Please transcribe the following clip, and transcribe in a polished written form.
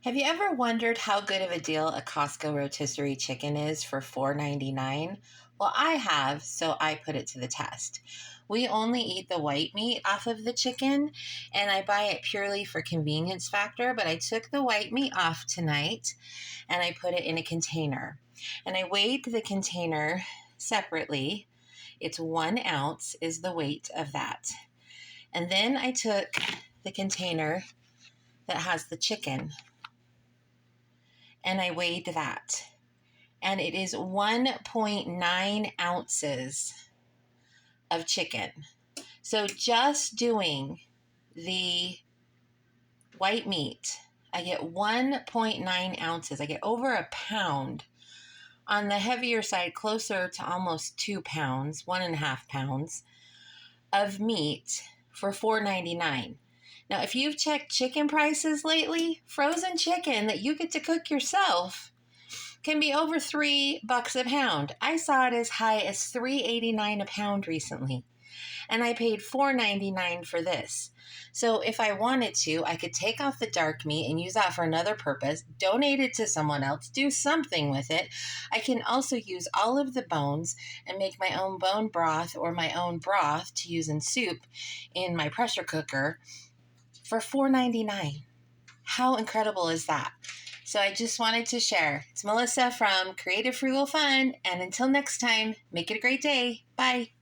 Have you ever wondered how good of a deal a Costco rotisserie chicken is for $4.99? Well, I have, so I put it to the test. We only eat the white meat off of the chicken, and I buy it purely for convenience factor, but I took the white meat off tonight and I put it in a container. And I weighed the container separately. It's 1 ounce is the weight of that. And then I took the container that has the chicken and I weighed that. And it is 1.9 ounces of chicken. So just doing the white meat, I get 1.9 ounces. I get over a pound. On the heavier side, closer to almost 2 pounds, 1.5 pounds of meat for $4.99. Now, if you've checked chicken prices lately, frozen chicken that you get to cook yourself can be over $3 a pound. I saw it as high as $3.89 a pound recently, and I paid $4.99 for this. So if I wanted to, I could take off the dark meat and use that for another purpose, donate it to someone else, do something with it. I can also use all of the bones and make my own bone broth or my own broth to use in soup in my pressure cooker for $4.99. How incredible is that? So I just wanted to share. It's Melissa from Creative Frugal Fun, and until next time, make it a great day. Bye.